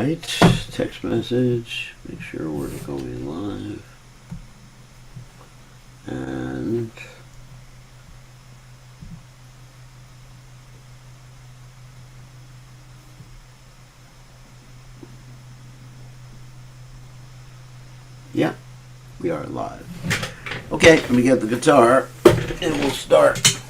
Alright, text message, make sure we're going live. And yeah, we are live. Okay, let me get the guitar and we'll start.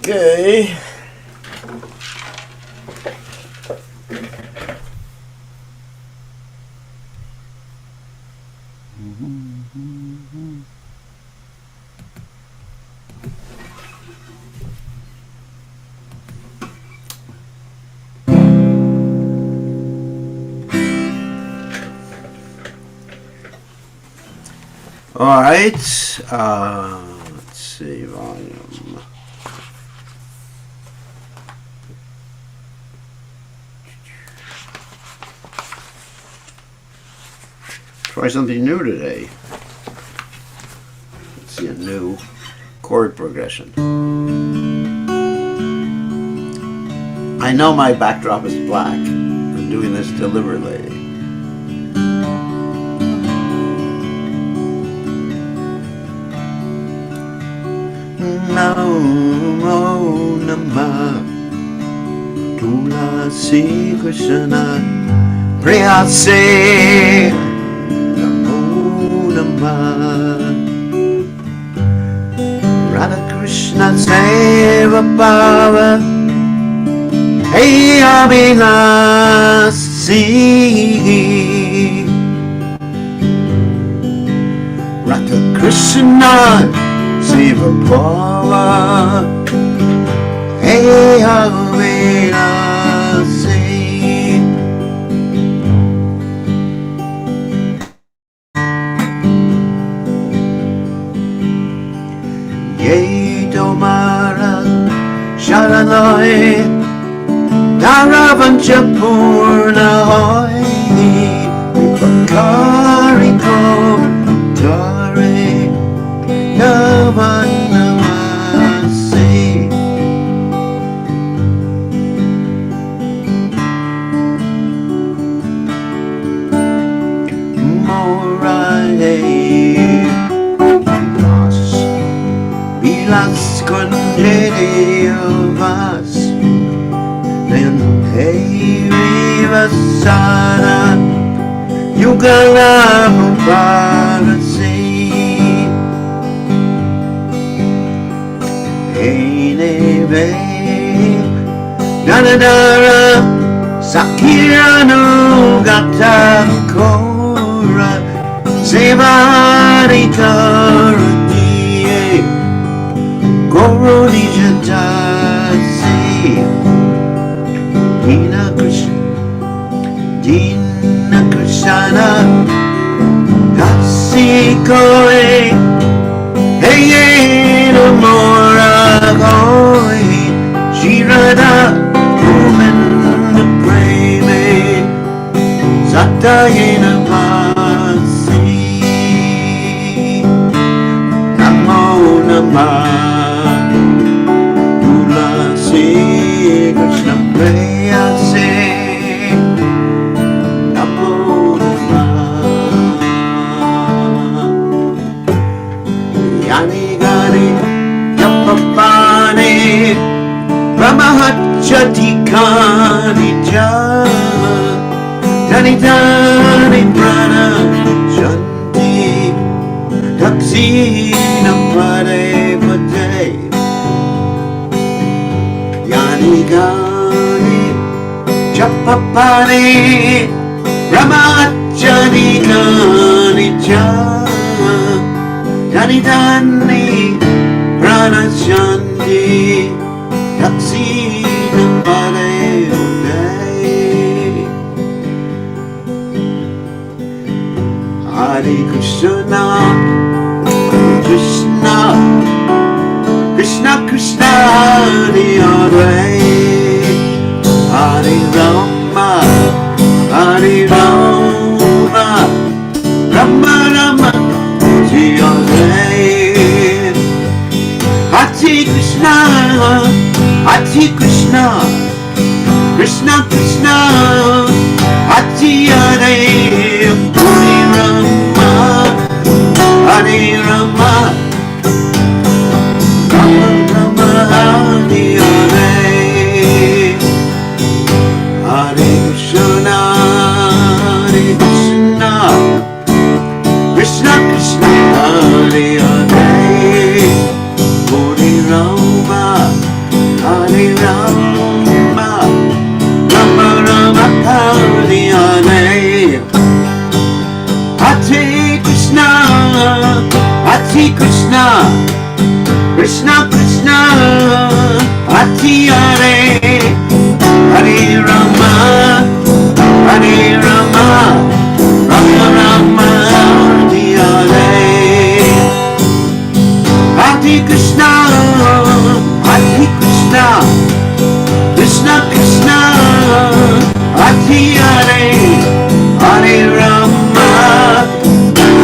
Okay. All right. Let's see, volume. Try something new today. Let's see a new chord progression. I know my backdrop is black. I'm doing this deliberately. Namo Namah Tulasi Krishna Priyase Radha Krishna Seva Bhava Hey Abhinasi Radha Krishna Seva Bhava Hey Abhinasi Sharanai Daravanchapurna Hoy Vipakari Kotare Yavanamasi Morae Vilas Kundedi Vas Then Hey Vivasana Yugala Mubarasi Hey Neve Danadara Sakiranu Gata Kora Sevari Karadiye Goro Nijatasi Dina Krishna Dasi Koi Hey no Mora Koi Shirada Govinda Preme Satayena Vasi Namo Namah Krishna Priyase Namo Namah Yani Gani Yapapani Brahmahachati Kani Dani Dani Prana Shanti Daksina Pade Pade Yani Gani Japapani Ramachani Gani Yani Dani Prana Shanti Daksina Pade Pade Hare Krishna, Krishna, Krishna Krishna, Hare Hare, Hare Rama, Hare Rama, Rama Rama, Hare Hare Krishna, Hare Krishna, Krishna Krishna, Hare Hare, Hare Rama, Hare Rama, Rama Rama, Hare Hare, Hare Krishna, Hare Krishna, Krishna Krishna, Hare Hare, Hare Rama, Hare Rama, Rama Rama, Hare Hare, Hare Krishna, Hare Krishna, Krishna Krishna, Hare Hare, Hare Rama, Hare Rama, Rama Rama, Hare Hare, Hare Krishna, Hare Krishna, Krishna Krishna, Hare Hare, Hare Rama,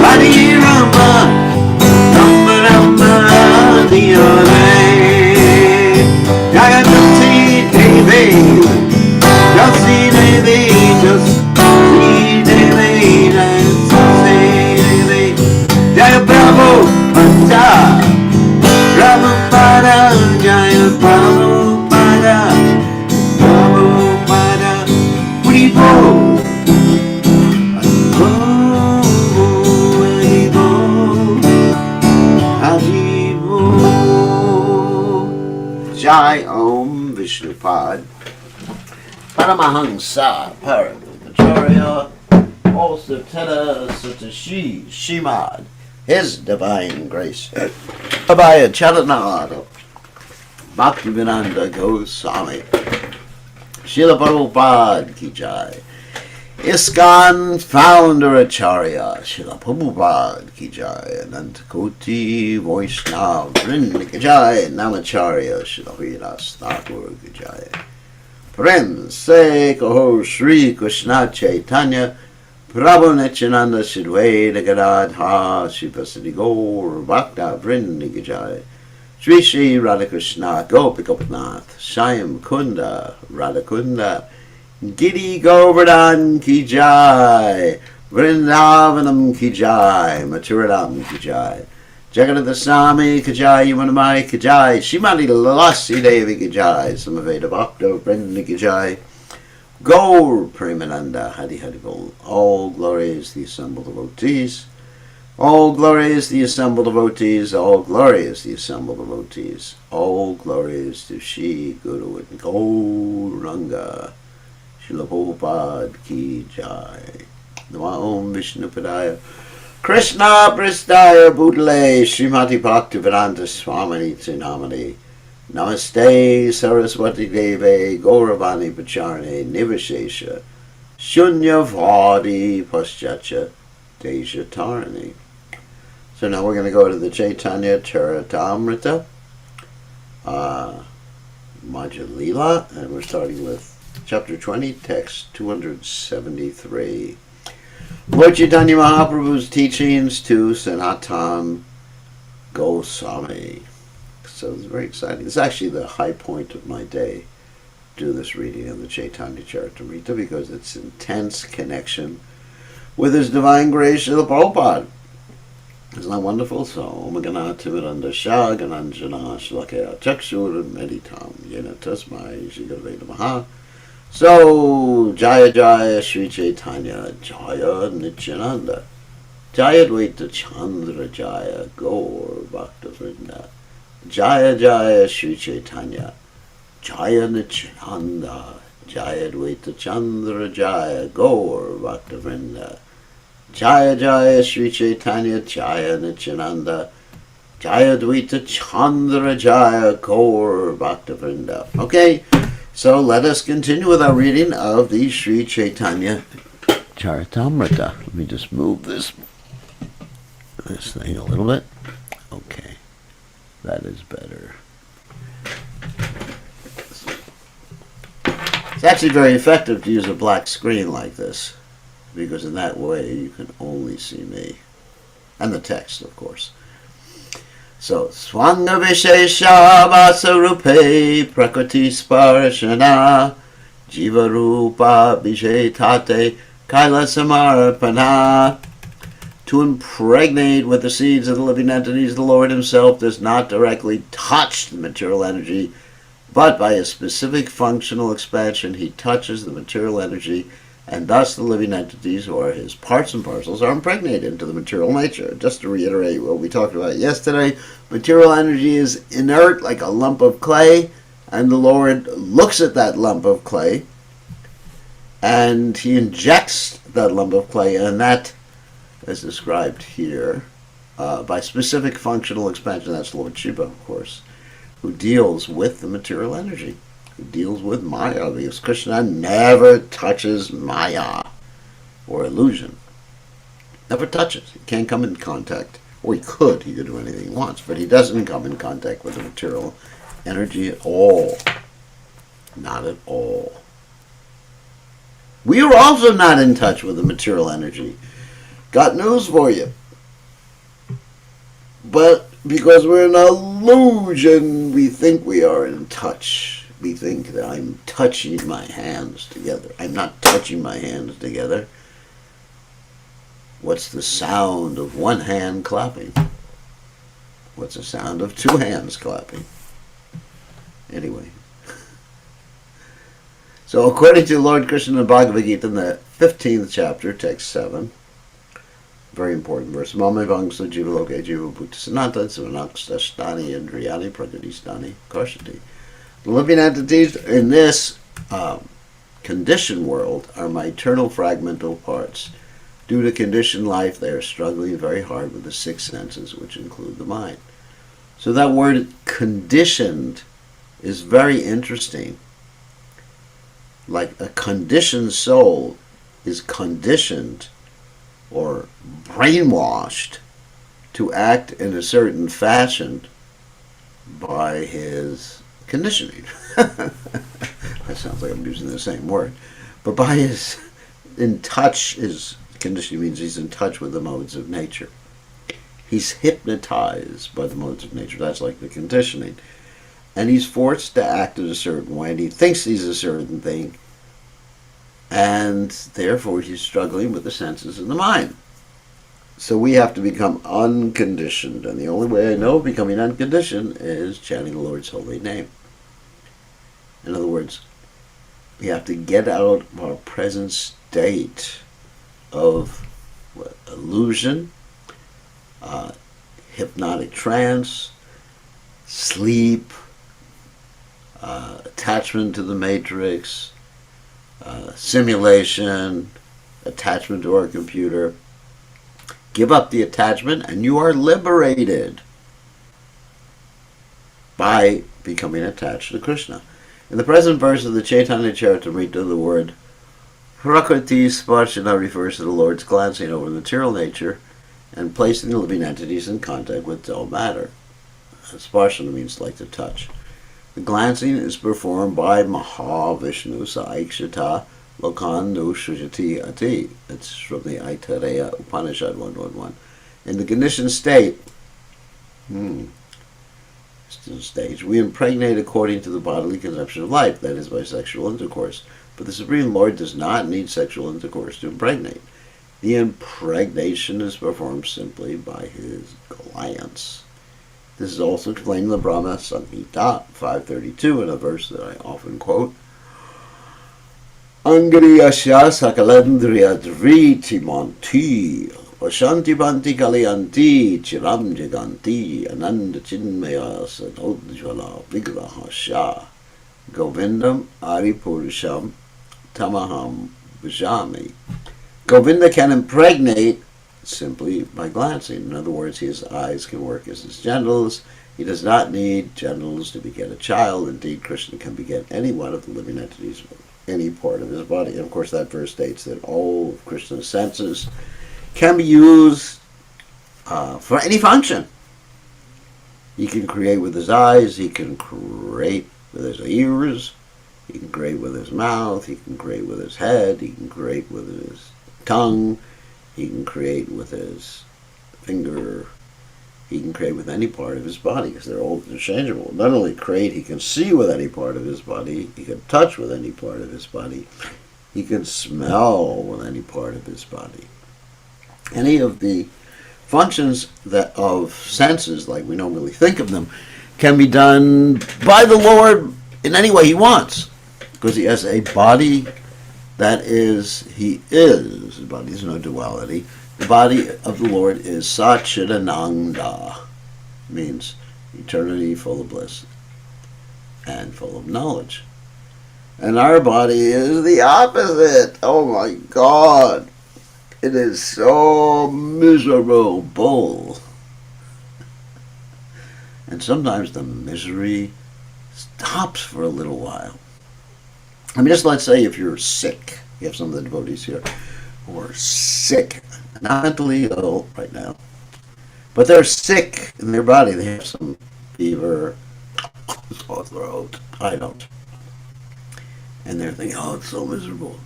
Hare Rama, Rama Rama, Hare Hare, Jaya Jati Devi, Jati Devi, Jati Devi, Jati Devi, Jaya Prabhupada, Prabhupada, Jaya Prabhupada, Prabhupada, Haribo, Haribo, Haribo, Jai Om Vishnupad, Paramahansa, Paramacharya, also Teta Satashi, Shimad, His Divine Grace, Abhaya Charanada, Bhaktivedanta Goswami, Srila Prabhupada Ki Jai, ISKCON Founder Acharya, Srila Prabhupada Ki Jai, Anantakoti Vaishnava Vrinda Ki Jai, Namacharya, Srila Haridas Thakur Ki Jai. Friends, say Kaho Sri Krishna Chaitanya, Prabhu Nityananda Sidvaita Gadadha, Sripasadi Gaur Bhakta Vrinda Ki Jai, Sri Sri Radhakrishna Gopikopnath, Shyam Kunda Radhakunda, Giri Govardhan Ki Jai, Vrindavanam Ki Jai, Mathuradam Ki Jai, Jagannath Swami Ki Jai, Yamunamai Ki Jai, Shrimati Lalasi Devi Ki Jai, Samaveda Bhakta Vrinda Ki Jai, Gaur Premananda Hari Hari Bol. All glories the assembled devotees, all glories the assembled devotees, all glories the assembled devotees, all glories to Shri Guru and Gauranga, Srila Prabhupada Ki Jai. Nama Om Vishnupadaya, Krishna Pristaya Bhutale, Srimati Bhaktivedanta Swamini Trinamani, Namaste Saraswati Deve, Gauravani Pacharne, Nivashesha, Shunyavadi Paschatcha, Deja Tarani. So now we're going to go to the Chaitanya Charitamrita, Madhya Lila, and we're starting with Chapter 20, Text 273. Lord Chaitanya Mahaprabhu's teachings to Sanatan Goswami. So it's very exciting. It's actually the high point of my day, do this reading of the Chaitanya Charitamrita, because it's intense connection with His Divine Grace, Srila Prabhupada. Isn't that wonderful? So, Om Gana Timiranda Shah Gananjana Shlakaya Chakshur Meditam Yena Tasmai Shri Gurave Namaha. So, Jaya Jaya Sri Chaitanya, Jaya Nityananda, Jaya Dvaita Chandra Jaya, Gaur Bhakta Vrinda, Jaya Jaya Sri Chaitanya, Jaya Nityananda, Jaya Dvaita Chandra Jaya, Gaur Bhakta Vrinda, Jaya Jaya Sri Chaitanya, Jaya Nityananda, Jaya Dvaita Chandra Jaya, Gaur Bhakta Vrinda. Okay. So let us continue with our reading of the Sri Chaitanya Charitamrita. Let me just move this this thing a little bit. Okay, that is better. It's actually very effective to use a black screen like this, because in that way you can only see me. And the text, of course. So, Swanga Vishesha Vasarupe Prakriti Sparashana Jiva Rupa Vijetate Kaila Samarpana. To impregnate with the seeds of the living entities, the Lord himself does not directly touch the material energy, but by a specific functional expansion, he touches the material energy, and thus the living entities, who are his parts and parcels, are impregnated into the material nature. Just to reiterate what we talked about yesterday, material energy is inert like a lump of clay, and the Lord looks at that lump of clay, and he injects that lump of clay, and that, as described here, by specific functional expansion. That's Lord Shiva, of course, who deals with the material energy, who deals with Maya, because Krishna never touches Maya or illusion. Never touches. He can't come in contact, or he could do anything he wants, but he doesn't come in contact with the material energy at all. Not at all. We are also not in touch with the material energy. Got news for you. But because we're in an illusion, we think we are in touch. We think that I'm touching my hands together. I'm not touching my hands together. What's the sound of one hand clapping? What's the sound of two hands clapping? Anyway. So according to Lord Krishna in the Bhagavad Gita, in the 15th chapter, text 7, very important verse. Mame vangsa jiva loke jiva bhuta sanata savanakstastani indriyani prakadistani karshati. The living entities in this conditioned world are my eternal fragmental parts. Due to conditioned life, they are struggling very hard with the six senses, which include the mind. So that word conditioned is very interesting. Like a conditioned soul is conditioned or brainwashed to act in a certain fashion by his conditioning. That sounds like I'm using the same word. But by his conditioning means he's in touch with the modes of nature. He's hypnotized by the modes of nature. That's like the conditioning. And he's forced to act in a certain way, and he thinks he's a certain thing, and therefore he's struggling with the senses and the mind. So we have to become unconditioned, and the only way I know of becoming unconditioned is chanting the Lord's holy name. In other words, we have to get out of our present state of illusion, hypnotic trance, sleep, attachment to the matrix, simulation, attachment to our computer. Give up the attachment and you are liberated by becoming attached to Krishna. In the present verse of the Chaitanya Charitamrita, the word Prakriti Sparshana refers to the Lord's glancing over material nature and placing the living entities in contact with dull matter. Sparshana means like to touch. The glancing is performed by Mahavishnu Saikshata Lokan no Shrujati Ati. It's from the Aitareya Upanishad 111. In the conditioned state, stage, we impregnate according to the bodily conception of life, that is by sexual intercourse. But the Supreme Lord does not need sexual intercourse to impregnate. The impregnation is performed simply by his glance. This is also explained in the Brahma Samhita 532 in a verse that I often quote. Angriyasya sakalandriya driti manti vashanti banti kaliyanti chiram jaganti ananda chinmaya sanodjvala vigrahasya govindam aripurusham tamaham bhajami. Govinda can impregnate simply by glancing. In other words, his eyes can work as his genitals. He does not need genitals to beget a child. Indeed, Krishna can beget any one of the living entities with any part of his body. And of course, that verse states that all of Krishna's senses can be used for any function. He can create with his eyes, he can create with his ears, he can create with his mouth, he can create with his head, he can create with his tongue, he can create with his finger, he can create with any part of his body because they're all interchangeable. Not only create, he can see with any part of his body, he can touch with any part of his body, he can smell with any part of his body. Any of the functions that of senses, like we normally think of them, can be done by the Lord in any way he wants, because he has a body that is, he is. His body is no duality. The body of the Lord is Satchidananda, means eternity full of bliss and full of knowledge. And our body is the opposite. Oh my God. It is so miserable. And sometimes the misery stops for a little while. I mean, just let's say if you're sick, you have some of the devotees here who are sick, not mentally ill right now, but they're sick in their body. They have some fever, sore throat. I don't. And they're thinking, oh, it's so miserable.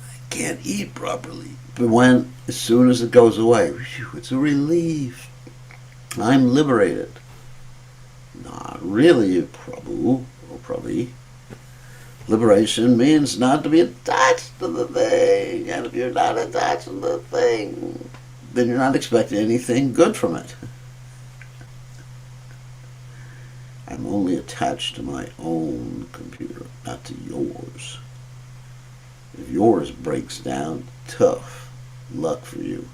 I can't eat properly. But as soon as it goes away, it's a relief. I'm liberated. Not really, Prabhu, or Prabhi. Liberation means not to be attached to the thing. And if you're not attached to the thing, then you're not expecting anything good from it. I'm only attached to my own computer, not to yours. If yours breaks down, tough luck for you.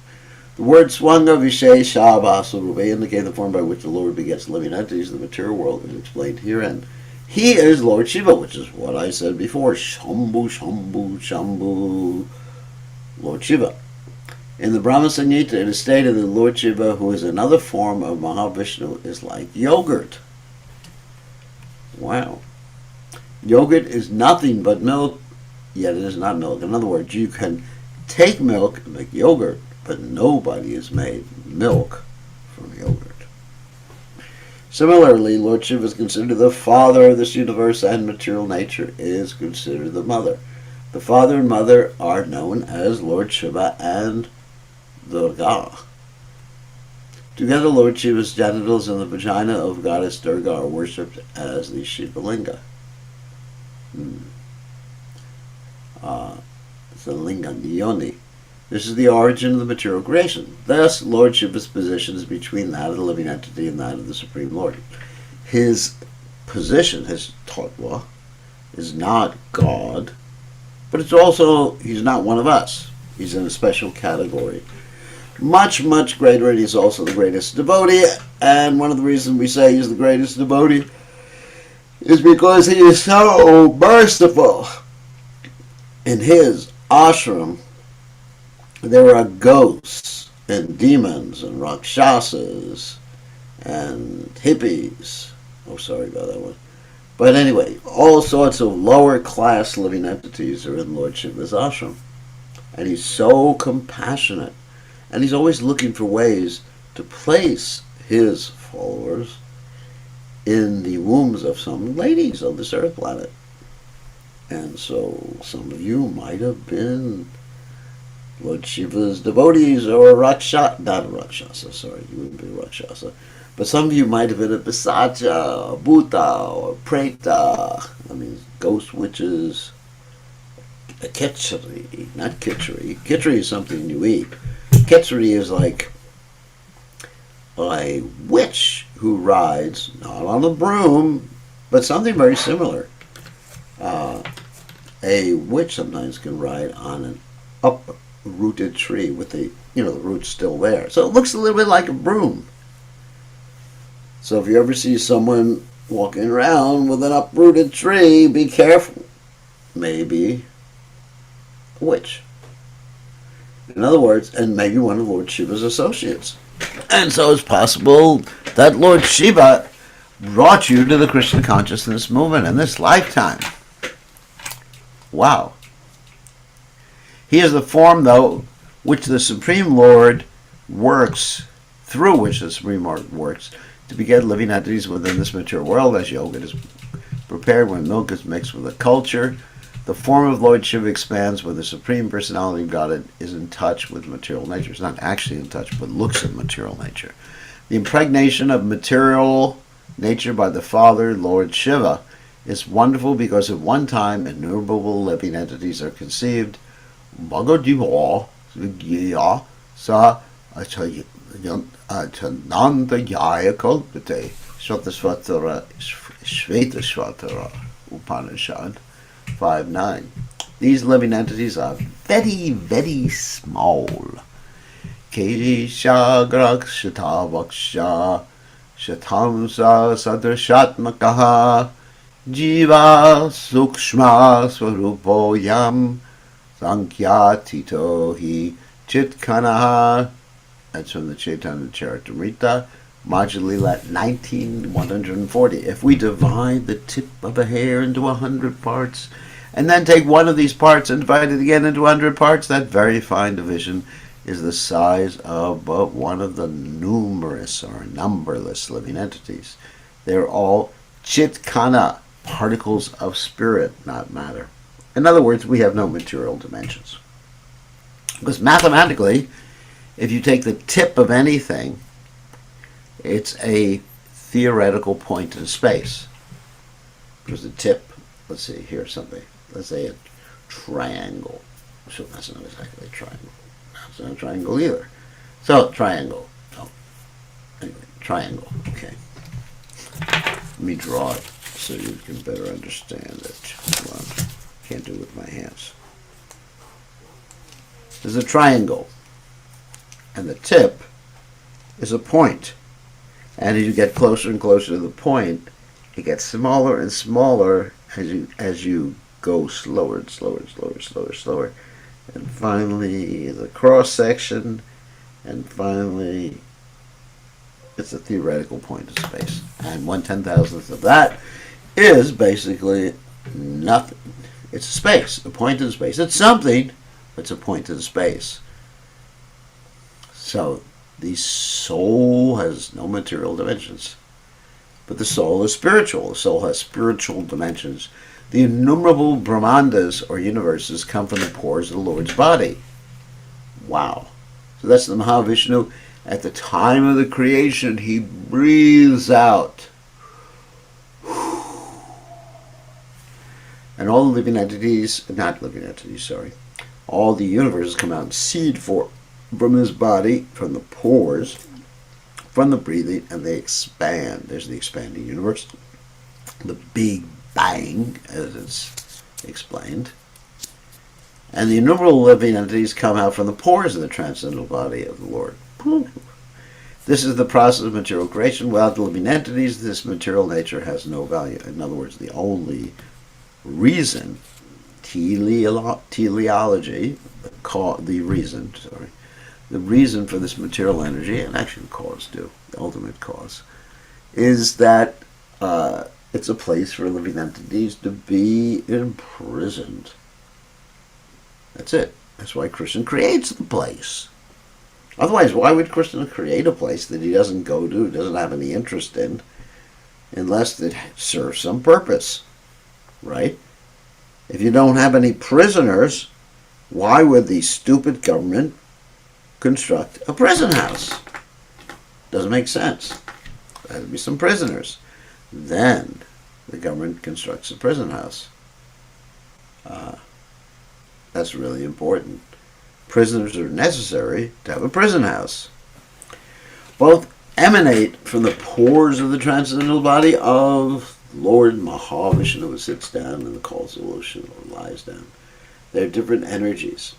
The word Swanga Vishesha Vasarupa indicate the form by which the Lord begets living entities in the material world is explained herein. He is Lord Shiva, which is what I said before. Shambhu, Shambhu, Shambhu, Lord Shiva. In the Brahma Samhita, it is stated that Lord Shiva, who is another form of Mahavishnu, is like yogurt. Wow. Yogurt is nothing but milk, yet it is not milk. In other words, you can take milk and make yogurt, but nobody has made milk from yogurt. Similarly, Lord Shiva is considered the father of this universe, and material nature is considered the mother. The father and mother are known as Lord Shiva and Durga. Together, Lord Shiva's genitals and the vagina of Goddess Durga are worshipped as the Shiva Linga. It's the Linga, the Yoni. This is the origin of the material creation. Thus, Lord Shiva's position is between that of the living entity and that of the Supreme Lord. His position, his tattva, is not God, but it's also, he's not one of us. He's in a special category. Much, much greater, and he's also the greatest devotee. And one of the reasons we say he's the greatest devotee is because he is so merciful. In his ashram, there are ghosts and demons and rakshasas and hippies. Oh, sorry about that one. But anyway, all sorts of lower class living entities are in Lord Shiva's ashram. And he's so compassionate. And he's always looking for ways to place his followers in the wombs of some ladies on this earth planet. And so some of you might have been Lord Shiva's devotees, or not a Rakshasa, sorry, you wouldn't be a Rakshasa. But some of you might have been a Pisacha, a Bhuta, or Preta, that means ghost witches, a Ketchari, not Kitchery. Kitchery is something you eat. Ketchari is like a witch who rides, not on a broom, but something very similar. A witch sometimes can ride on an uprooted tree with the roots still there. So it looks a little bit like a broom. So if you ever see someone walking around with an uprooted tree, be careful. Maybe a witch. In other words, and maybe one of Lord Shiva's associates. And so it's possible that Lord Shiva brought you to the Krishna consciousness movement in this lifetime. Wow. He is the form, though, which the Supreme Lord works through which the Supreme Lord works to beget living entities within this material world, as yogurt is prepared when milk is mixed with a culture. The form of Lord Shiva expands when the Supreme Personality of Godhead is in touch with material nature. It's not actually in touch, but looks at material nature. The impregnation of material nature by the Father, Lord Shiva, is wonderful because at one time innumerable living entities are conceived. Bhagadiva sa Achanandayaya Kalpate Shvatasvatara Shvetashvatara Upanishad 5.9. These living entities are very, very small. Kesha Grakshata Vaksha Shatamsa Sadrishatmakaha Jiva Sukshma Swarupo Yam Sankhya Tito Hi Chitkanaha. That's from the Chaitanya Charitamrita, Madhya Lila 19:140. If we divide the tip of a hair into 100 parts, and then take one of these parts and divide it again into 100 parts, that very fine division is the size of but one of the numerous or numberless living entities. They're all chitkana, particles of spirit, not matter. In other words, we have no material dimensions. Because mathematically, if you take the tip of anything, it's a theoretical point in space. Because the tip, let's see, here's something. Let's say a triangle. So that's not exactly a triangle. That's not a triangle either. So, triangle. Oh. Anyway, triangle. Okay. Let me draw it so you can better understand it. Well, can't do it with my hands. There's a triangle. And the tip is a point. And as you get closer and closer to the point, it gets smaller and smaller as you go slower and slower and slower and slower and slower. And finally, the cross section, and finally, it's a theoretical point in space. And 1/10,000th of that is basically nothing. It's space, a point in space. It's something, but it's a point in space. So, the soul has no material dimensions. But the soul is spiritual. The soul has spiritual dimensions. The innumerable Brahmandas, or universes, come from the pores of the Lord's body. Wow. So that's the Mahavishnu. At the time of the creation, he breathes out. And all the living entities, all the universes come out in seed form from his body, from the pores, from the breathing, and they expand. There's the expanding universe, the Big Bang, as it's explained. And the innumerable living entities come out from the pores of the transcendental body of the Lord. This is the process of material creation. Without the living entities, this material nature has no value. In other words, the only reason, teleology, the reason for this material energy, and actually the cause too, the ultimate cause, is that it's a place for living entities to be imprisoned. That's it. That's why Krishna creates the place. Otherwise, why would Krishna create a place that he doesn't go to, doesn't have any interest in, unless it serves some purpose, right? If you don't have any prisoners, why would the stupid government construct a prison house? Doesn't make sense. There has to be some prisoners. Then the government constructs a prison house. That's really important. Prisoners are necessary to have a prison house. Both emanate from the pores of the transcendental body of Lord Mahavishnu, who sits down in the causal ocean or lies down. They're different energies.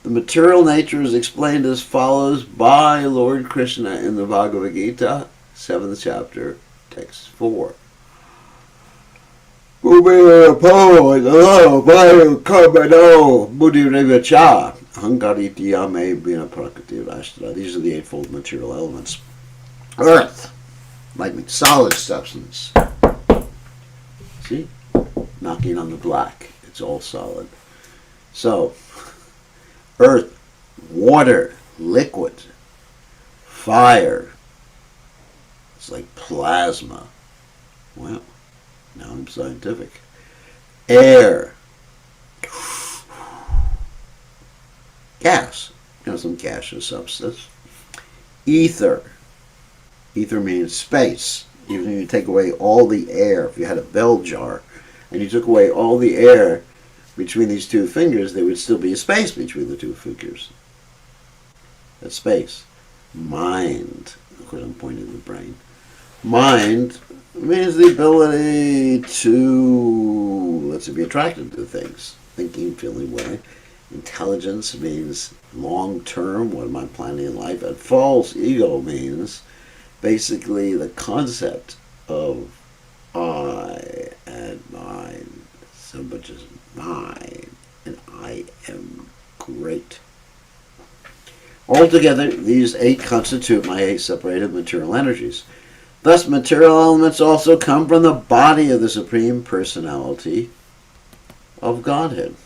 The material nature is explained as follows by Lord Krishna in the Bhagavad Gita, 7th chapter, text 4. These are the eightfold material elements. Earth, like solid substance. See? Knocking on the black. It's all solid. So, earth, water, liquid, Fire. It's like plasma. Well, now I'm scientific. Air. Gas. Some gaseous substance. Ether. Ether means space. Even if you take away all the air, if you had a bell jar and you took away all the air between these two fingers, there would still be a space between the two fingers. That's space. Mind. Of course, I'm pointing to the brain. Mind means the ability to, let's say, be attracted to things. Thinking, feeling way. Intelligence means long term, what am I planning in life? And false ego means basically the concept of I and mine. So much is mine, and I am great. Altogether, these 8 constitute my 8 separated material energies. Thus, material elements also come from the body of the Supreme Personality of Godhead.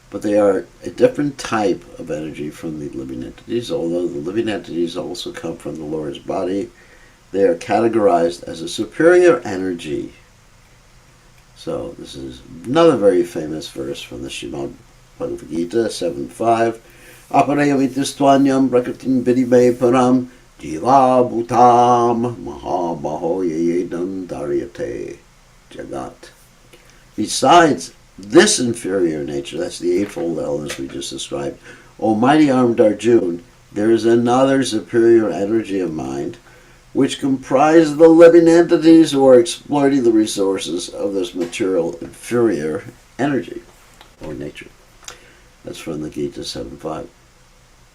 But they are a different type of energy from the living entities. Although the living entities also come from the Lord's body, they are categorized as a superior energy. So this is another very famous verse from the Srimad Bhagavad Gita 7.5. Aparayamitistvanyam prakritim vidime param jiva bhutam mahabaho yeyedam daryate jagat. Besides this inferior nature, that's the eightfold elements we just described, Almighty Armed Arjuna, there is another superior energy of mind which comprises the living entities who are exploiting the resources of this material inferior energy or nature. That's from the Gita 7.5.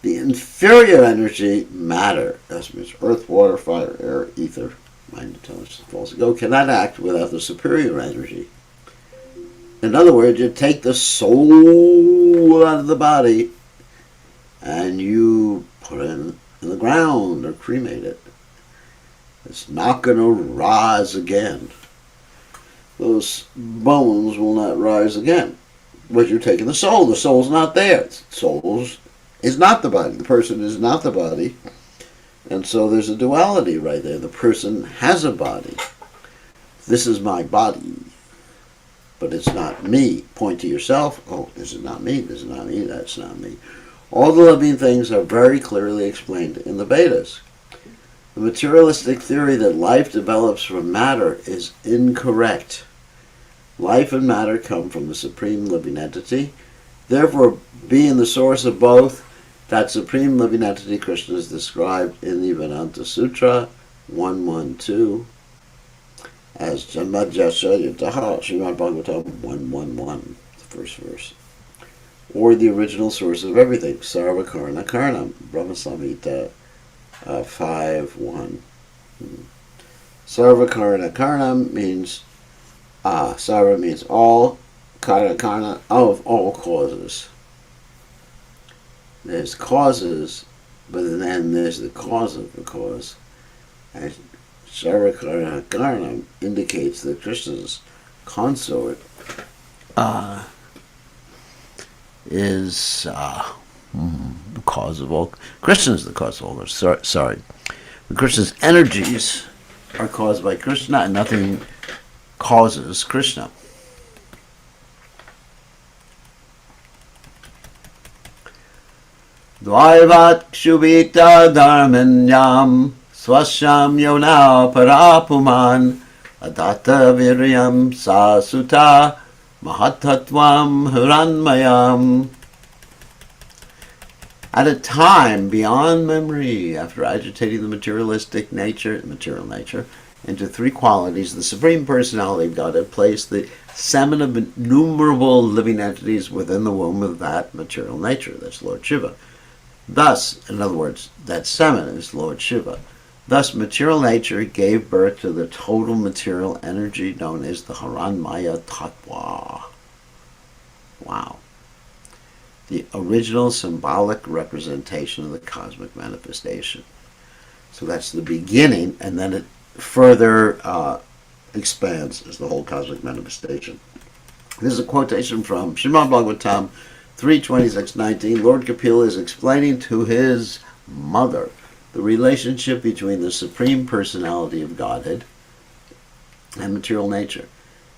The inferior energy, matter, that means earth, water, fire, air, ether, mind, intelligence, false ego, cannot act without the superior energy. In other words, you take the soul out of the body and you put it in the ground or cremate it. It's not going to rise again. Those bones will not rise again. But you're taking the soul. The soul's not there. The soul is not the body. The person is not the body. And so there's a duality right there. The person has a body. This is my body. But it's not me. Point to yourself. Oh, this is not me. This is not me. That's not me. All the living things are very clearly explained in the Vedas. The materialistic theory that life develops from matter is incorrect. Life and matter come from the Supreme Living Entity. Therefore, being the source of both, that Supreme Living Entity Krishna is described in the Vedanta Sutra 112 as Janmajasya Yataha, Srimad Bhagavatam 111, the first verse. Or the original source of everything, Sarva Karna Karnam, Brahma Samhita 5.1. Sarva Karna Karnam means, Sarva means all, Karna Karna, of all causes. There's causes, but then there's the cause of the cause. And Sarva Karna Karnam indicates that Krishna's consort is the cause of all. Krishna is the cause of all. Sorry. Krishna's energies are caused by Krishna, and nothing causes Krishna. Dvarvat Shubhita Dharmanyam Swasham Yona Parapuman Adata Viryam Sasuta Mahatatvam Hiranmayam. At a time beyond memory, after agitating the material nature, into 3 qualities, the Supreme Personality of God had placed the semen of innumerable living entities within the womb of that material nature. That's Lord Shiva. Thus, in other words, that semen is Lord Shiva. Thus, material nature gave birth to the total material energy known as the Hiranmaya Tattva. Wow. The original symbolic representation of the cosmic manifestation. So that's the beginning, and then it further expands as the whole cosmic manifestation. This is a quotation from Srimad Bhagavatam 3:26-19, Lord Kapila is explaining to his mother the relationship between the Supreme Personality of Godhead and material nature.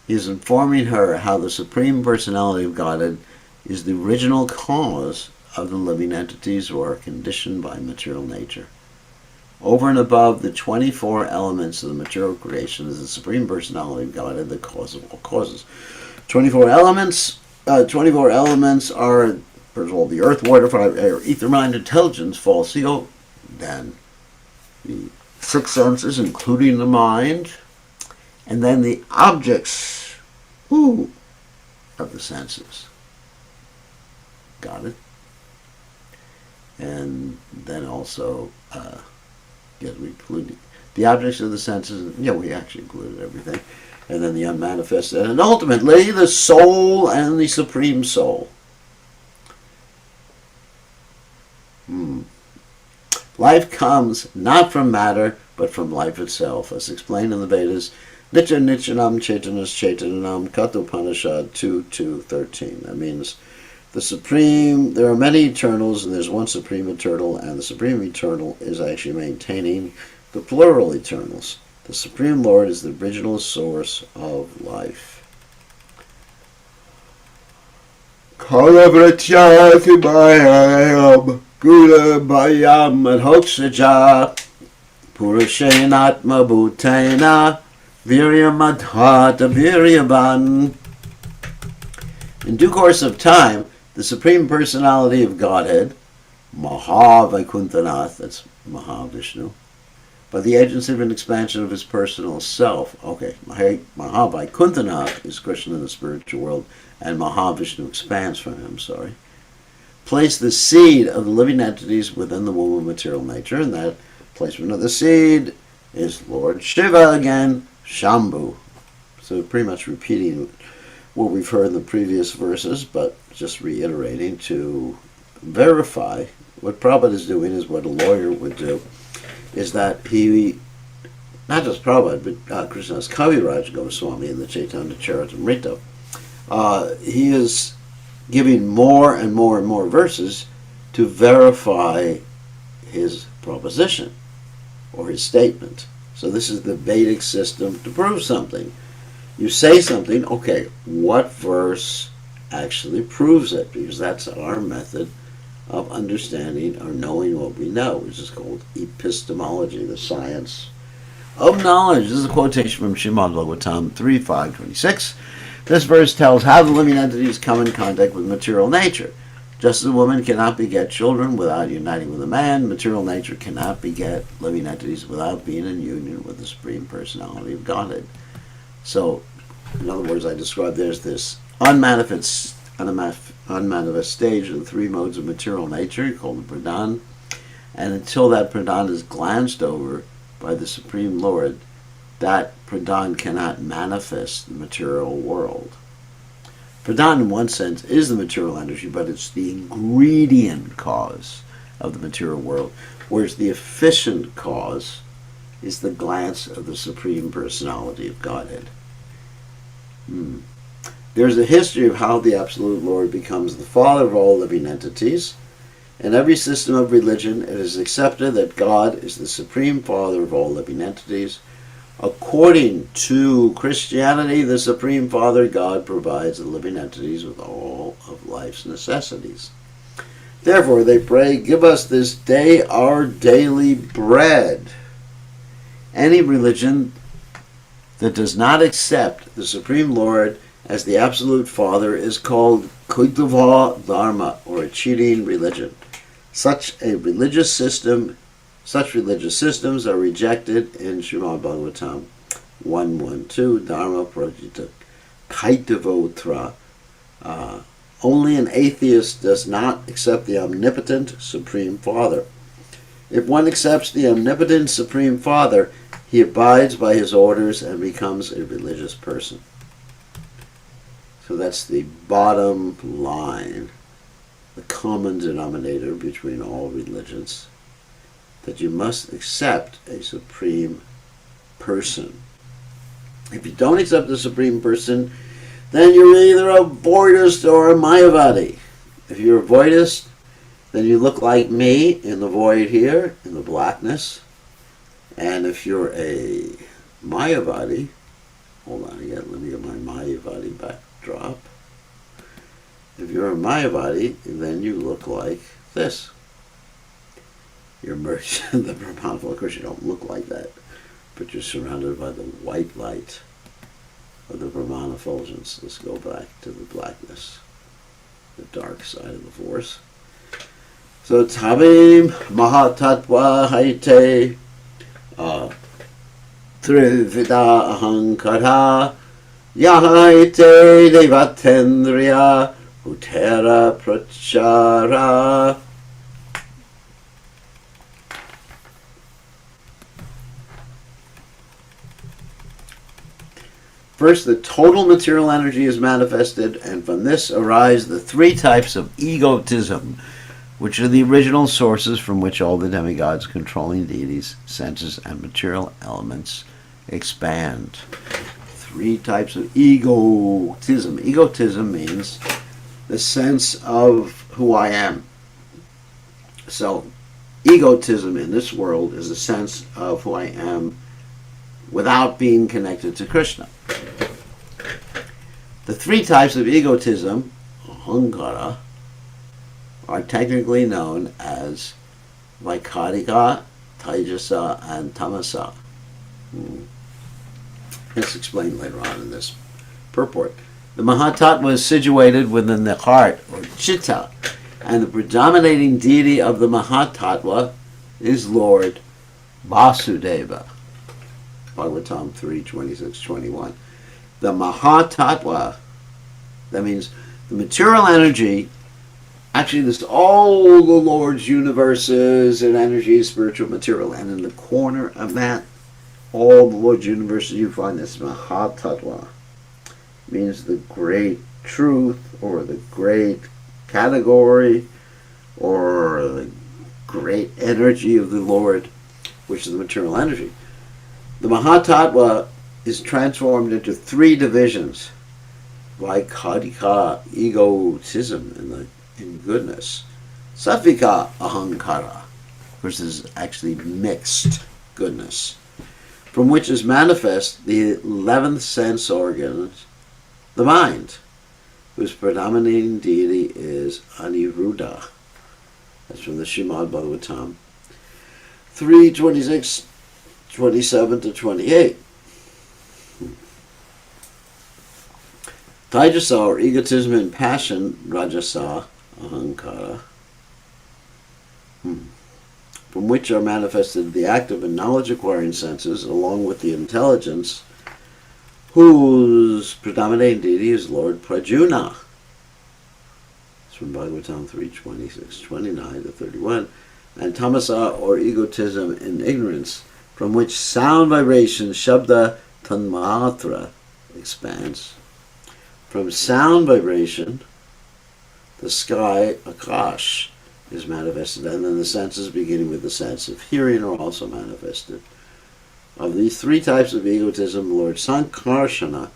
He is informing her how the Supreme Personality of Godhead is the original cause of the living entities who are conditioned by material nature. Over and above the 24 elements of the material creation is the Supreme Personality of Godhead, the cause of all causes. 24 elements are, first of all, the earth, water, fire, air, ether, mind, intelligence, false ego, then the six senses, including the mind, and then the objects of the senses. Got it? And then also, we include the objects of the senses. Yeah, we actually included everything. And then the unmanifested, and ultimately the soul and the Supreme Soul. Life comes not from matter, but from life itself, as explained in the Vedas. Nitya Nityanam Chaitanas Chaitanam Kathopanishad 2:13. That means the Supreme, there are many eternals, and there's one Supreme Eternal, and the Supreme Eternal is actually maintaining the plural eternals. The Supreme Lord is the original source of life. Kalavrityakibayam Gulabayam Adhoksaja Purushenatma Bhutena Viryamadhata Viryaban. In due course of time, the Supreme Personality of Godhead, Mahavaikuntanath, that's Mahavishnu, by the agency of an expansion of his personal self. Okay, Mahavaikuntanath is Krishna in the spiritual world, and Mahavishnu expands from him, place the seed of the living entities within the womb of material nature, and that placement of the seed is Lord Shiva again, Shambhu. So pretty much repeating what we've heard in the previous verses, but just reiterating to verify what Prabhupada is doing is what a lawyer would do, is that he, not just Prabhupada, but Krishna's Kaviraj Goswami in the Chaitanya Charitamrita, he is giving more and more and more verses to verify his proposition or his statement. So this is the Vedic system to prove something. You say something, okay, what verse actually proves it? Because that's our method of understanding or knowing what we know, which is called epistemology, the science of knowledge. This is a quotation from Srimad Bhagavatam 3:5-26. This verse tells how the living entities come in contact with material nature. Just as a woman cannot beget children without uniting with a man, material nature cannot beget living entities without being in union with the Supreme Personality of Godhead. So, in other words, I described there's this unmanifest stage of the three modes of material nature, called the Pradhan, and until that Pradhan is glanced over by the Supreme Lord, that Pradhan cannot manifest the material world. Pradhan, in one sense, is the material energy, but it's the ingredient cause of the material world, whereas the efficient cause is the glance of the Supreme Personality of Godhead. There's a history of how the Absolute Lord becomes the Father of all living entities. In every system of religion, it is accepted that God is the Supreme Father of all living entities. According to Christianity, the Supreme Father God provides the living entities with all of life's necessities. Therefore, they pray, give us this day our daily bread. Any religion that does not accept the Supreme Lord as the Absolute Father is called Kaitava Dharma, or a cheating religion. Such religious systems are rejected in Srimad Bhagavatam 1:1-2, Dharma Prajita Kaitavotra. Only an atheist does not accept the omnipotent Supreme Father. If one accepts the omnipotent Supreme Father, he abides by his orders and becomes a religious person. So that's the bottom line, the common denominator between all religions, that you must accept a Supreme Person. If you don't accept the Supreme Person, then you're either a Buddhist or a Mayavadi. if you're a voidist, then you look like me in the void here, in the blackness. And if you're a Mayavadi, hold on again, let me get my Mayavadi backdrop. If you're a Mayavadi, then you look like this. You're merged in the Brahmana. Of course, you don't look like that, but you're surrounded by the white light of the Brahmana effulgence. Let's go back to the blackness, the dark side of the force. So, Tabim Mahatattva Haite Trivida Ahankara Yahaite Devatendriya Uttara Prachara. First, the total material energy is manifested, and from this arise the three types of egotism, which are the original sources from which all the demigods, controlling deities, senses, and material elements expand. Three types of egotism. Egotism means the sense of who I am. So, egotism in this world is the sense of who I am without being connected to Krishna. The three types of egotism, ahankara, are technically known as Vaikarika, Taijasa, and Tamasa. It's explained later on in this purport. The Mahatattva is situated within the heart, or Chitta, and the predominating deity of the Mahatattva is Lord Vasudeva. Bhagavatam 3:26-21. The Mahatattva, that means the material energy. Actually, this is all the Lord's universes and energies, spiritual, material, and in the corner of that, all the Lord's universes, you find this Mahatattva. Means the great truth, or the great category, or the great energy of the Lord, which is the material energy. The Mahatattva is transformed into three divisions. Vaikarika, egotism, in goodness. Sattvika, ahankara, which is actually mixed goodness, from which is manifest the 11th sense organs, the mind, whose predominating deity is Aniruddha. That's from the Srimad Bhagavatam 3:26-27-28. Taijasa, or egotism and passion, Rajasa, ahankara, from which are manifested the active and knowledge-acquiring senses, along with the intelligence, whose predominating deity is Lord Prajuna. It's from Bhagavatam 3:26-29-31. And Tamasa, or egotism and ignorance, from which sound vibration, Shabda Tanmatra, expands. From sound vibration, the sky, Akash, is manifested, and then the senses, beginning with the sense of hearing, are also manifested. Of these three types of egotism, Lord Sankarsana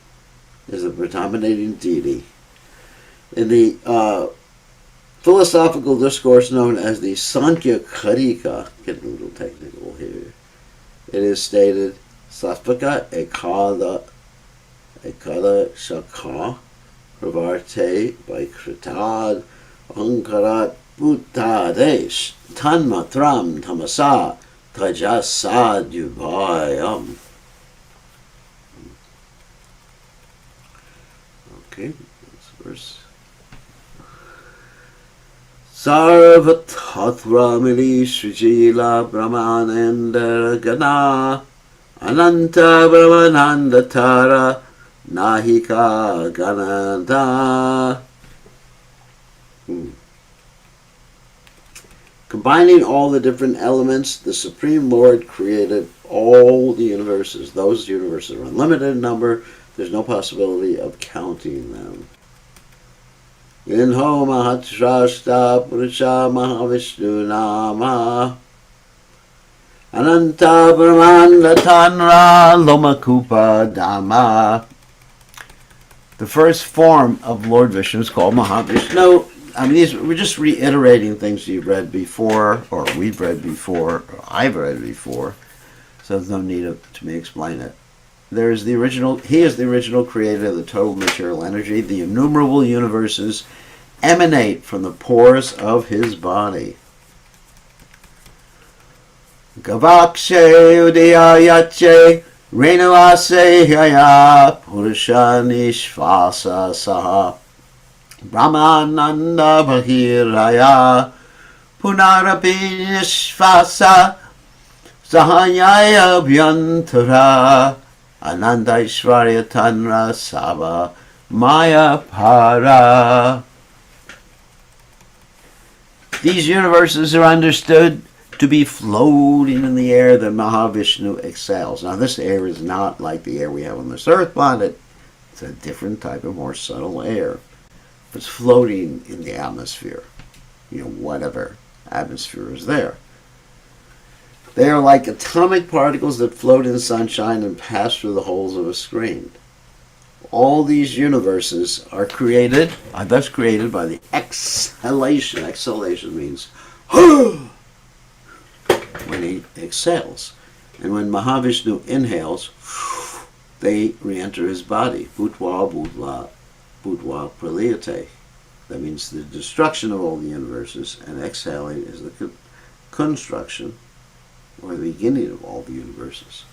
is the predominating deity. In the philosophical discourse known as the Sankhya Karika, getting a little technical here, it is stated, Sattvika ekada shakha pravarte by kritad ahankarat bhutadesh tanmatram tamasa tajasadhyubayam. Okay, that's verse. Sarvatathramili Srijila Brahmanandara Gana Ananta Brahmanandatara Nahika Gananta. Combining all the different elements, the Supreme Lord created all the universes. Those universes are unlimited in number. There's no possibility of counting them. Inho Mahatrashta Purusha Mahavishnu Nama Ananta Brahmanda Tanra Lomakupa Dhamma. The first form of Lord Vishnu is called Mahavishnu. we're just reiterating things you've read before, or we've read before, or I've read before, so there's no need to me explain it. He is the original creator of the total material energy. The innumerable universes emanate from the pores of his body. Gavakshe udayayache renavase hyaya purusha nishvasa saha brahmananda bhagiraya punarapi nishvasa sahanyaya vyantara ananda ishvarya tanra sava maya para. These universes are understood to be floating in the air that Mahavishnu exhales. Now, this air is not like the air we have on this earth planet. It's a different type of more subtle air. It's floating in the atmosphere. Whatever atmosphere is there. They are like atomic particles that float in sunshine and pass through the holes of a screen. All these universes are thus created by the exhalation. Exhalation means when he exhales. And when Mahavishnu inhales, they re-enter his body. Bhutva Bhutva Bhutva Praliyate. That means the destruction of all the universes, and exhaling is the construction, or the beginning of all the universes.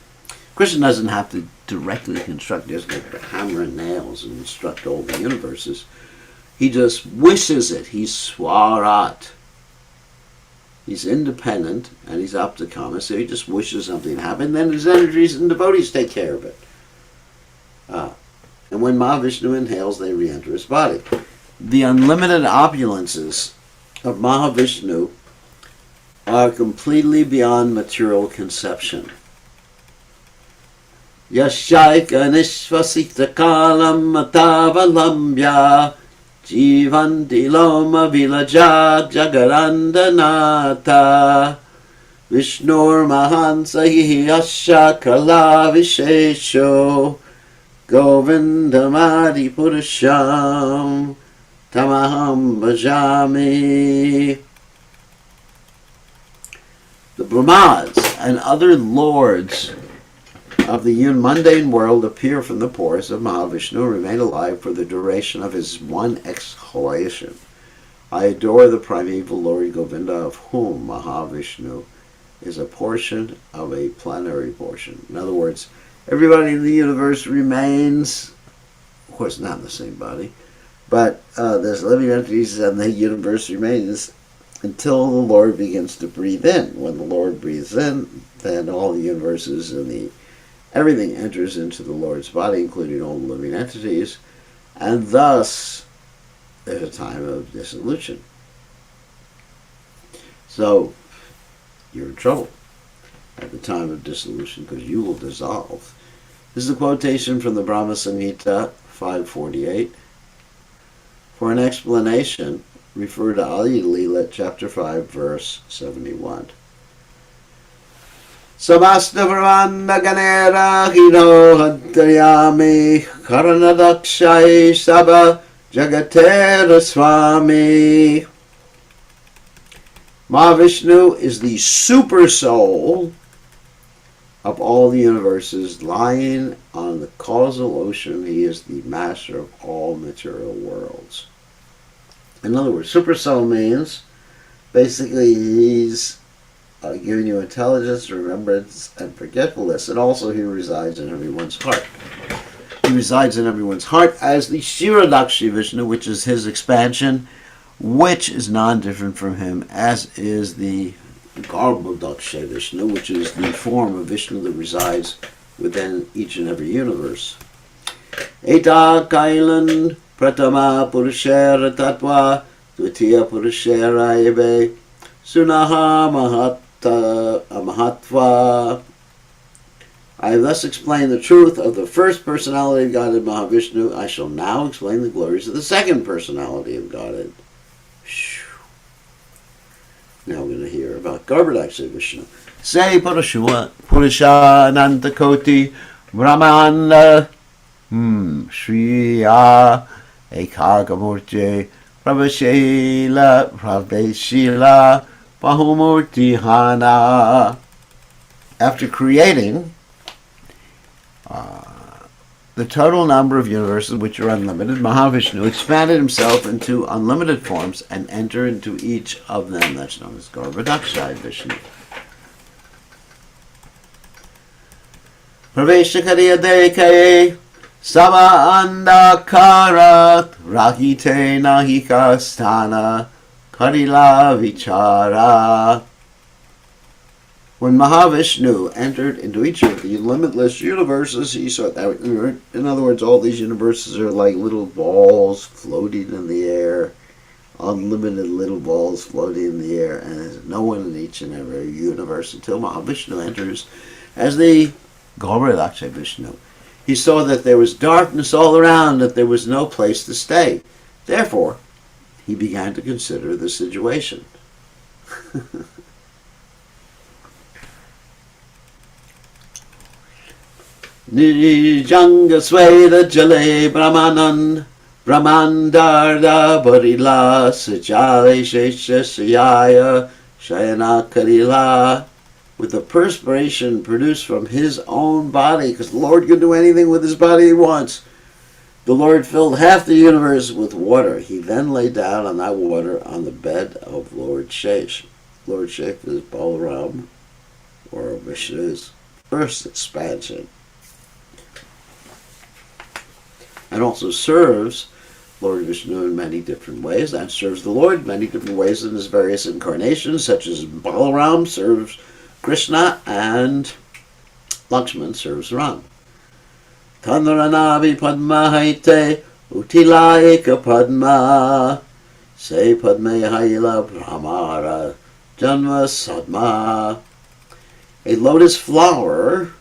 Krishna doesn't have to directly construct, just like the hammer and nails and construct all the universes. He just wishes it. He's Swarat. He's independent, and he's Aptakama, so he just wishes something to happen, then his energies and devotees take care of it. And when Mahavishnu inhales, they re-enter his body. The unlimited opulences of Mahavishnu are completely beyond material conception. Yashaika nishvasita kalam matavalambya Jivanti loma vilaja jagarandanata Vishnur mahansahi asha kala vishesho Govindamadi purusham tamaham bhajami. The Brahmas and other lords of the mundane world appear from the pores of Mahavishnu and remain alive for the duration of his one exhalation. I adore the primeval Lord Govinda, of whom Mahavishnu is a portion of a plenary portion. In other words, everybody in the universe remains, of course not in the same body, but there's living entities and the universe remains until the Lord begins to breathe in. When the Lord breathes in, then all the universes and everything enters into the Lord's body, including all the living entities, and thus there's a time of dissolution. So you're in trouble at the time of dissolution, because you will dissolve. This is a quotation from the Brahma Samhita 548. For an explanation, refer to Adi Leela, chapter 5, verse 71. Samasta Brahmanda Ganera Hino Hantayami Karanadakshai Sabha Jagatera Swami. Mahavishnu is the super soul of all the universes, lying on the causal ocean. He is the master of all material worlds. In other words, super soul means basically he's giving you intelligence, remembrance, and forgetfulness, and also he resides in everyone's heart. He resides in everyone's heart as the Shiradakshi Vishnu, which is his expansion, which is non-different from him, as is the Garbhodaksha Vishnu, which is the form of Vishnu that resides within each and every universe. Eta Kailan Pratama Purushera Tattva Dvitiya Purushera Ebe Sunaha Mahatva. I have thus explained the truth of the first personality of Godhead, Mahavishnu. I shall now explain the glories of the second personality of Godhead. Now we're going to hear about Garbhodaksha Vishnu. Say Purusha Nantakoti Brahmanda Shriya Ekagamurti Praveshila Bahumurtihana. After creating the total number of universes, which are unlimited, Mahavishnu expanded himself into unlimited forms and entered into each of them. That's known as Garbhodakshaya Vishnu. Praveshakariyadeke Sama Andakara Rahite Nahika Sthana Karila Vichara. When Mahavishnu entered into each of the limitless universes, he saw that, in other words, all these universes are like little balls floating in the air, unlimited little balls floating in the air, and there's no one in each and every universe until Mahavishnu enters as the Garbhodakshaya Vishnu. He saw that there was darkness all around, that there was no place to stay. Therefore, he began to consider the situation. Nijanga Sweda Jale Brahmanan Brahmandarda Barila Sajale Sheshasayaya Shayana Karila. With the perspiration produced from his own body, because the Lord can do anything with his body he wants. The Lord filled half the universe with water. He then lay down on that water on the bed of Lord Shesh. Lord Shesh is Balaram, or Vishnu's first expansion. And also serves Lord Vishnu in many different ways. That serves the Lord in many different ways in his various incarnations, such as Balaram serves Krishna and Lakshman serves Ram. Kandaranavi Padma Haite Utilaika Padma Se Padme Haila Brahmara Janma Sadma. A lotus flower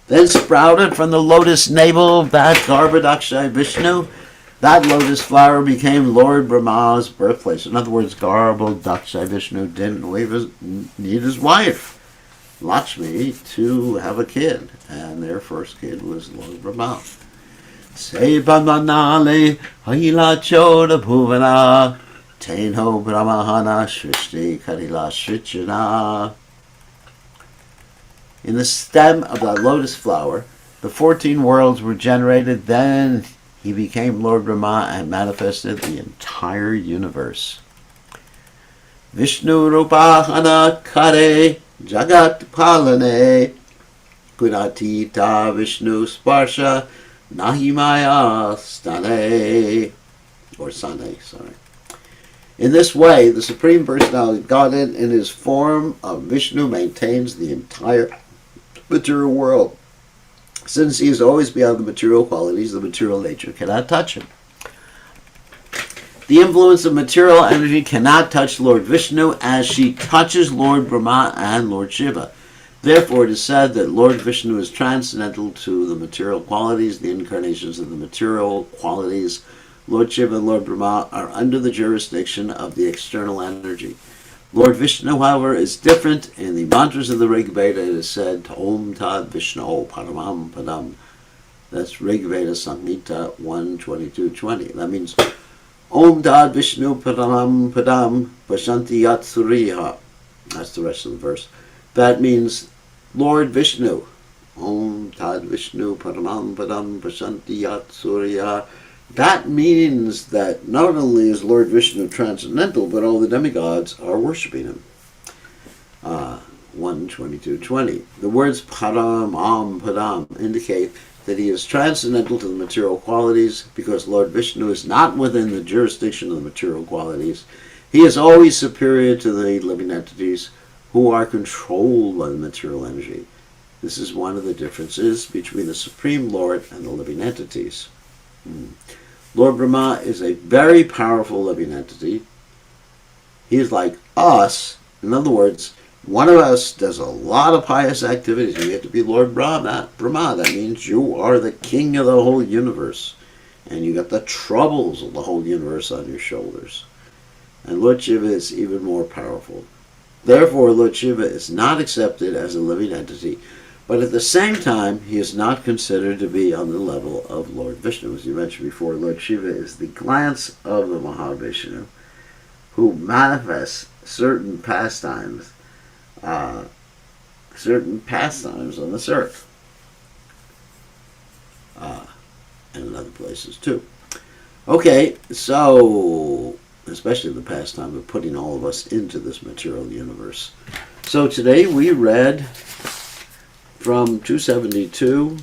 then sprouted from the lotus navel of that Garbhodakshaya Vishnu. That lotus flower became Lord Brahma's birthplace. In other words, Garbhodakshaya Vishnu didn't need his wife, Lakshmi, to have a kid. And their first kid was Lord Brahma. Se Padmanale Haila Choda Bhuvana Tainho Brahmahana Shrishti Karila Shrichana. In the stem of that lotus flower, the 14 worlds were generated. Then he became Lord Brahma and manifested the entire universe. Vishnu Rupahana Kare Jagat Palane Gunatita Vishnu Sparsha Nahimaya Stane. Or Sane, sorry. In this way, the Supreme Personality of Godhead in his form of Vishnu maintains the entire material world. Since he is always beyond the material qualities, the material nature cannot touch him. The influence of material energy cannot touch Lord Vishnu as she touches Lord Brahma and Lord Shiva. Therefore, it is said that Lord Vishnu is transcendental to the material qualities, the incarnations of the material qualities. Lord Shiva and Lord Brahma are under the jurisdiction of the external energy. Lord Vishnu, however, is different. In the mantras of the Rig Veda, it is said, Om Tad Vishnu Paramam Padam. That's Rig Veda Samhita 1:22-20. That means, Om Tad Vishnu Paramam Padam Pashanti Yat Suriya. That's the rest of the verse. That means, Lord Vishnu. Om Tad Vishnu Paramam Padam Pashanti Yat Suriya. That means that not only is Lord Vishnu transcendental, but all the demigods are worshipping him. 1:22-20. The words Param, Am, Padam indicate that he is transcendental to the material qualities because Lord Vishnu is not within the jurisdiction of the material qualities. He is always superior to the living entities who are controlled by the material energy. This is one of the differences between the Supreme Lord and the living entities. Lord Brahma is a very powerful living entity. He is like us. In other words, one of us does a lot of pious activities. You have to be Lord Brahma. That means you are the king of the whole universe. And you got the troubles of the whole universe on your shoulders. And Lord Shiva is even more powerful. Therefore, Lord Shiva is not accepted as a living entity, But at the same time, he is not considered to be on the level of Lord Vishnu. As you mentioned before, Lord Shiva is the glance of the Mahavishnu who manifests certain pastimes on this earth and in other places too. Okay, so especially the pastime of putting all of us into this material universe. So today we read from 272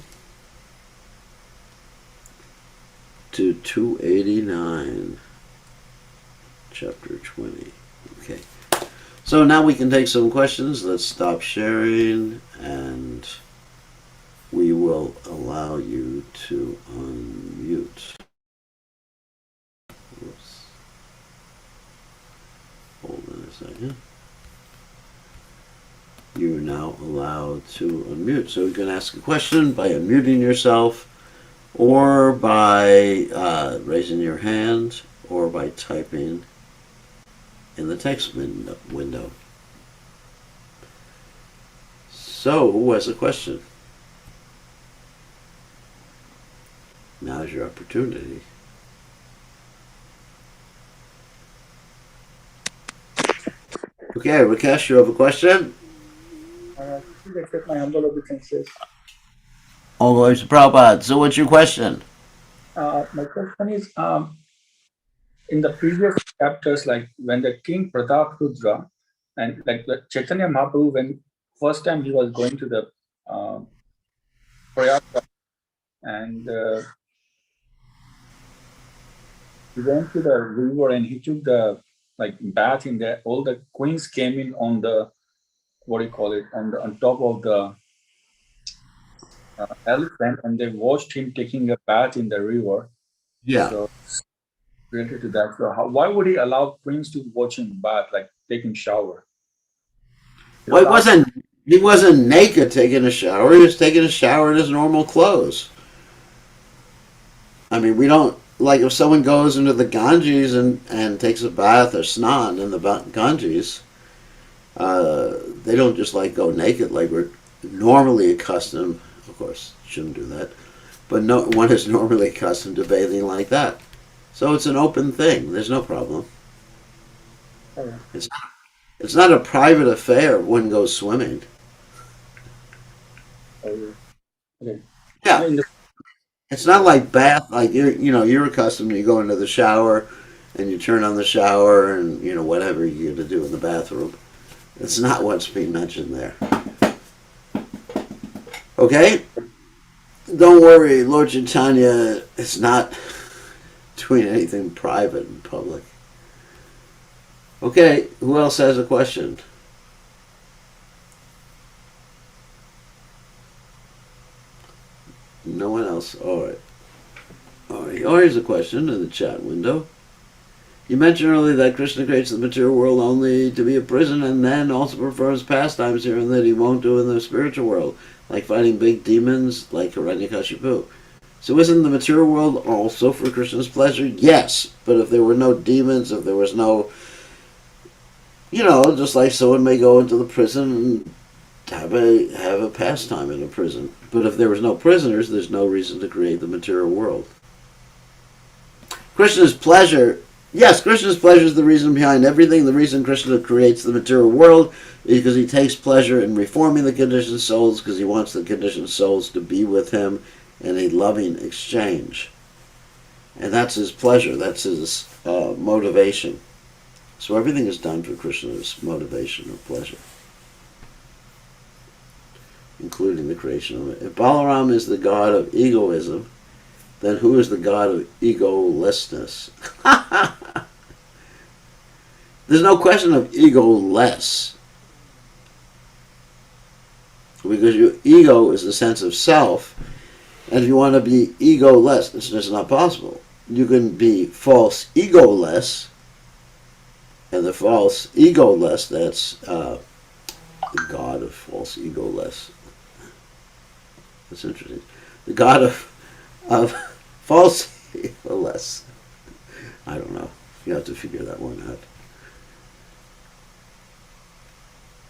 to 289, chapter 20. Okay. So now we can take some questions. Let's stop sharing and we will allow you to unmute. Oops. Hold on a second. You are now allowed to unmute. So you can ask a question by unmuting yourself, or by raising your hand, or by typing in the text window. So, who has a question? Now's your opportunity. Okay, Rakesh, you have a question? Please accept my humble obeisances. All glory to Prabhupada. So what's your question? My question is, in the previous chapters, like when the King Pratap Rudra and like the Chaitanya Mahaprabhu, when first time he was going to the Prayagraj and he went to the river and he took the like bath in there. All the queens came in on the, what do you call it, on top of the elephant, and they watched him taking a bath in the river. Yeah. So related to that, so why would he allow queens to watch him bath, like taking shower? Well, he wasn't naked taking a shower. He was taking a shower in his normal clothes. I mean, we don't, like if someone goes into the Ganges and takes a bath or snan in the Ganges, they don't just like go naked like we're normally accustomed. Of course, shouldn't do that. But no one is normally accustomed to bathing like that. So it's an open thing. There's no problem. Oh, It's not a private affair if one goes swimming. okay. Yeah. In the, It's not like bath, like you're accustomed. You go into the shower, and you turn on the shower, and whatever you got to do in the bathroom. It's not what's being mentioned there. Okay, don't worry, Lord Chaitanya is not doing anything private in public. Okay, who else has a question? No one else. All right. Oh, here's a question in the chat window. You mentioned earlier that Krishna creates the material world only to be a prison and then also performs pastimes here and that he won't do in the spiritual world, like fighting big demons like Hiranyakashipu. So isn't the material world also for Krishna's pleasure? Yes, but if there were no demons, if there was no, just like someone may go into the prison and have a pastime in a prison. But if there was no prisoners, there's no reason to create the material world. Krishna's pleasure, yes, Krishna's pleasure is the reason behind everything. The reason Krishna creates the material world is because he takes pleasure in reforming the conditioned souls, because he wants the conditioned souls to be with him in a loving exchange. And that's his pleasure, that's his motivation. So everything is done for Krishna's motivation or pleasure, including the creation of it. If Balaram is the god of egoism, then who is the god of egolessness? There's no question of ego-less, because your ego is the sense of self, and if you want to be ego-less, it's just not possible. You can be false ego-less, and the false ego-less, that's the god of false ego-less. That's interesting. The god of false ego-less. I don't know. You have to figure that one out.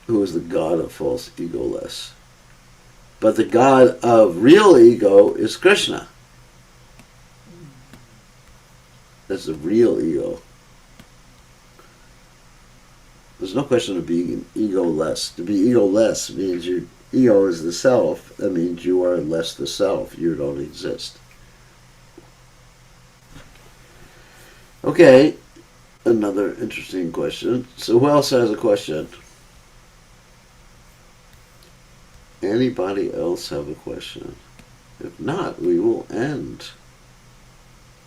Who is the god of false ego-less? But the God of real ego is Krishna. That's the real ego. There's no question of being ego-less. To be ego-less means your ego is the self. That means you are less the self. You don't exist. Okay, another interesting question. So who else has a question? Anybody else have a question? If not, we will end.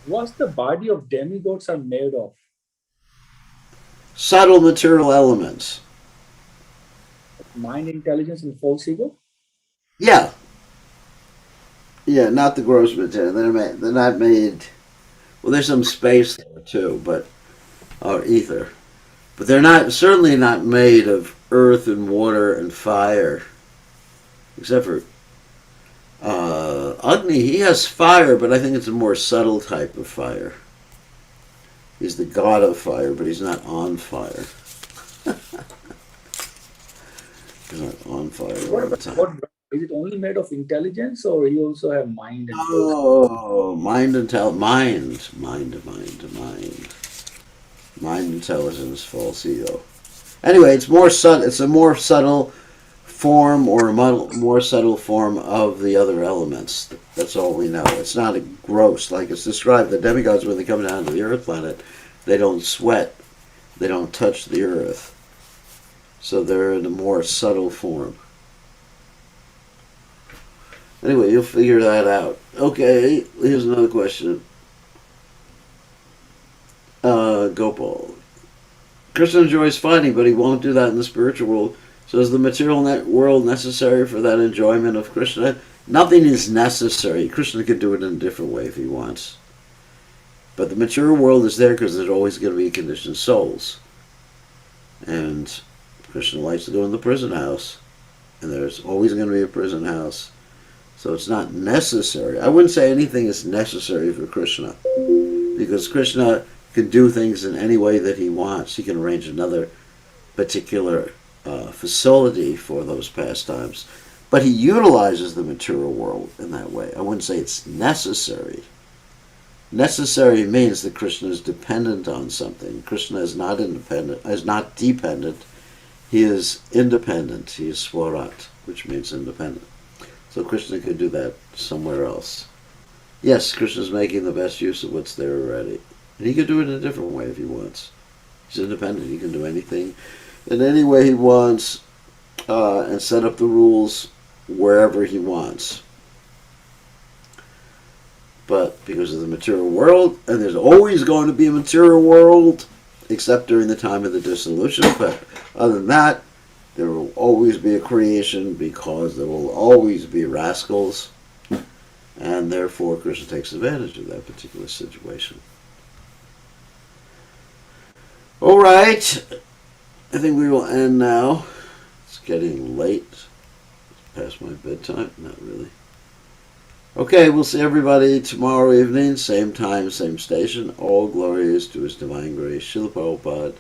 What's the body of demigods are made of? Subtle material elements. Mind, intelligence, and false ego? Yeah. Yeah, not the gross material. They're not made. Well, there's some space there too, but or ether. But they're not certainly not made of earth and water and fire. Except for Agni, he has fire, but I think it's a more subtle type of fire. He's the god of fire, but he's not on fire. He's not on fire all the time. Is it only made of intelligence, or you also have mind and false? Oh, mind, intelligence, false ego. Anyway, it's more subtle. It's a more subtle form, or a more subtle form of the other elements. That's all we know. It's not a gross, like it's described. The demigods, when they come down to the Earth planet, they don't sweat, they don't touch the Earth, so they're in a more subtle form. Anyway, you'll figure that out. Okay, here's another question. Gopal. Krishna enjoys fighting, but he won't do that in the spiritual world. So is the material world necessary for that enjoyment of Krishna? Nothing is necessary. Krishna could do it in a different way if he wants. But the material world is there because there's always going to be conditioned souls. And Krishna likes to go in the prison house. And there's always going to be a prison house. So it's not necessary. I wouldn't say anything is necessary for Krishna. Because Krishna can do things in any way that he wants. He can arrange another particular facility for those pastimes. But he utilizes the material world in that way. I wouldn't say it's necessary. Necessary means that Krishna is dependent on something. Krishna is not independent, is not dependent. He is independent. He is Swarat, which means independent. So Krishna could do that somewhere else. Yes, Krishna's making the best use of what's there already. And he could do it in a different way if he wants. He's independent. He can do anything in any way he wants and set up the rules wherever he wants. But because of the material world, and there's always going to be a material world, except during the time of the dissolution, but other than that, there will always be a creation because there will always be rascals, and therefore Krishna takes advantage of that particular situation. All right, I think we will end now. It's getting late. It's past my bedtime. Not really. Okay, we'll see everybody tomorrow evening, same time, same station. All glory is to His Divine Grace. Srila Prabhupada.